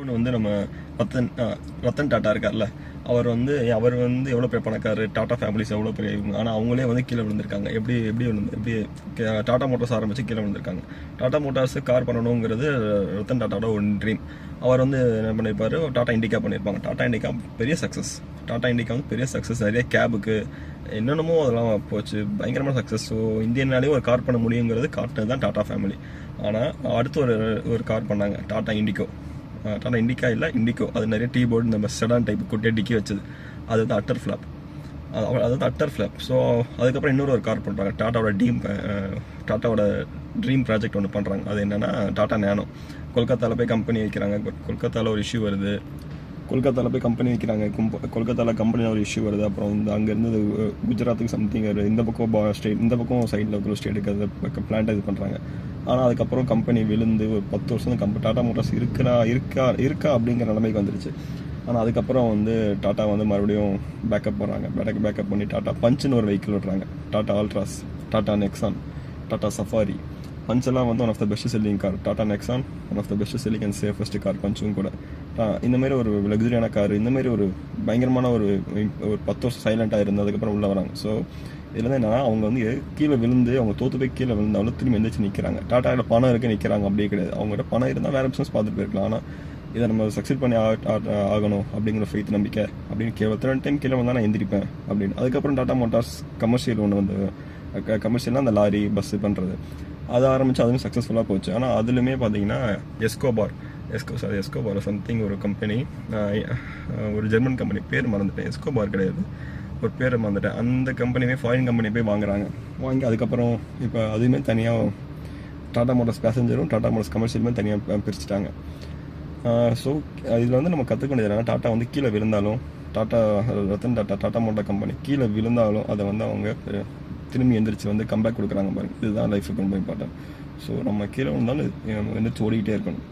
இன்னொன்று வந்து நம்ம ரத்தன் டாட்டா இருக்கார்ல, அவர் வந்து எவ்வளோ பெரிய பணக்காரர், டாடா ஃபேமிலிஸ் எவ்வளோ பெரிய இவங்க. ஆனால் அவங்களே வந்து கீழே விழுந்திருக்காங்க. எப்படி டாடா மோட்டார்ஸ் ஆரம்பித்து கீழே விழுந்திருக்காங்க. டாடா மோட்டார்ஸ் கார் பண்ணணுங்கிறது ரத்தன் டாட்டாவோட ஒரு ட்ரீம். அவர் வந்து என்ன பண்ணியிருப்பார், டாடா இண்டிகா பண்ணியிருப்பாங்க. டாடா இண்டிகா பெரிய சக்ஸஸ். டாடா இண்டிகா வந்து பெரிய சக்ஸஸ். நிறைய கேபுக்கு என்னென்னமோ அதெல்லாம் போச்சு, பயங்கரமான சக்ஸஸ். ஸோ இந்தியனாலே ஒரு கார் பண்ண முடியுங்கிறது காட்டினது தான் டாடா ஃபேமிலி. ஆனால் அடுத்து ஒரு கார் பண்ணாங்க, டாடா இண்டிகோ. டாடா இண்டிகா இல்லை, இண்டிகோ. அது நிறைய டீ போர்டு, இந்த செடான் டைப் குட்டியாக டிக்கி வச்சது. அது வந்து அட்டர் ஃப்ளாப். அது அட்டர் ஃப்ளாப். ஸோ அதுக்கப்புறம் இன்னொரு கார் பண்ணுறாங்க, டாட்டாவோட ட்ரீம் ப்ராஜெக்ட் ஒன்று பண்ணுறாங்க. அது என்னென்னா டாடா நேனோ. கொல்கத்தாவில் போய் கம்பெனி வைக்கிறாங்க. கொல்கத்தாவில் ஒரு இஷ்யூ வருது. கொல்கத்தாவில் கம்பெனியில் ஒரு இஷ்யூ வருது. அப்புறம் வந்து அங்கேருந்து குஜராத்துக்கு சம்திங் இந்த பக்கம் சைடில் இருக்கிற ஸ்டேட்டுக்கு அது பிளான்ட் இது பண்ணுறாங்க. ஆனால் அதுக்கப்புறம் கம்பெனி விழுந்து ஒரு 10 வருஷம் டாடா மோட்டார்ஸ் இருக்கா அப்படிங்கிற நிலைமைக்கு வந்துருச்சு. ஆனால் அதுக்கப்புறம் வந்து டாட்டா வந்து மறுபடியும் பேக்கப் பண்ணி டாட்டா பஞ்சுன்னு ஒரு வெஹிக்கிள் விடுறாங்க. Tata Altroz, Tata Nexon, Tata Safari. பஞ்செல்லாம் வந்து one of the best selling car. Tata Nexon one of the best selling and safest car, பஞ்சும் கூட. இந்தமாரி ஒரு லக்ஸரியான கார், இந்தமாரி ஒரு பயங்கரமான ஒரு 10 வருஷம் சைலண்டாக இருந்து அதுக்கப்புறம் உள்ளே வராங்க. ஸோ இதில் தான் என்னன்னா, அவங்க வந்து கீழே விழுந்து, அவங்க தோற்று போய் கீழே விழுந்தாலும் திரும்பி எந்திரிச்சு நிற்கிறாங்க. டாட்டாவில் பணம் இருக்க நிற்கிறாங்க, அப்படியே கிடையாது. அவங்ககிட்ட பணம் இருந்தால் வேறு பிஸ்னஸ் பார்த்துட்டு போயிருக்கலாம். ஆனால் இதை நம்ம சக்சீட் பண்ணி ஆகணும் அப்படிங்கிற ஃபெய்த், நம்பிக்கை அப்படின்னு கேவல் டைம் கீழே வந்தால் நான் எந்திரிப்பேன் அப்படின்னு. அதுக்கப்புறம் டாட்டா மோட்டார்ஸ் கமர்ஷியல் ஒன்று வந்து, கமர்ஷியலாக அந்த லாரி பஸ்ஸு பண்ணுறது, அது ஆரம்பித்து அதுவும் சக்ஸஸ்ஃபுல்லாக போச்சு. ஆனால் அதுலேயுமே பார்த்தீங்கன்னா எஸ்கோபார் சம்திங் ஒரு கம்பெனி, ஒரு ஜெர்மன் கம்பெனி, பேர் மறந்துட்டேன். எஸ்கோபார் கிடையாது, ஒரு பேரை மறந்துட்டேன். அந்த கம்பெனியுமே ஃபாரின் கம்பெனி போய் வாங்கி அதுக்கப்புறம் இப்போ அதுவுமே தனியாக டாடா மோட்டார்ஸ் பேசஞ்சரும் டாடா மோட்டார்ஸ் கமர்ஷியலுமே தனியாக பிரிச்சுட்டாங்க. ஸோ இதில் வந்து நம்ம கற்றுக்க வேண்டியது, டாட்டா வந்து கீழே விழுந்தாலும், ரத்தன் டாட்டா மோட்டார் கம்பெனி கீழே விழுந்தாலும் அதை வந்து அவங்க திரும்பி எந்திரிச்சு வந்து கம்பேக் கொடுக்குறாங்க பாருங்க. இதுதான் லைஃபுக்கு ரொம்ப இம்பார்ட்டன்ட். ஸோ நம்ம கீழே விழுந்தாலும் எந்திரிச்சு ஓடிக்கிட்டே இருக்கணும்.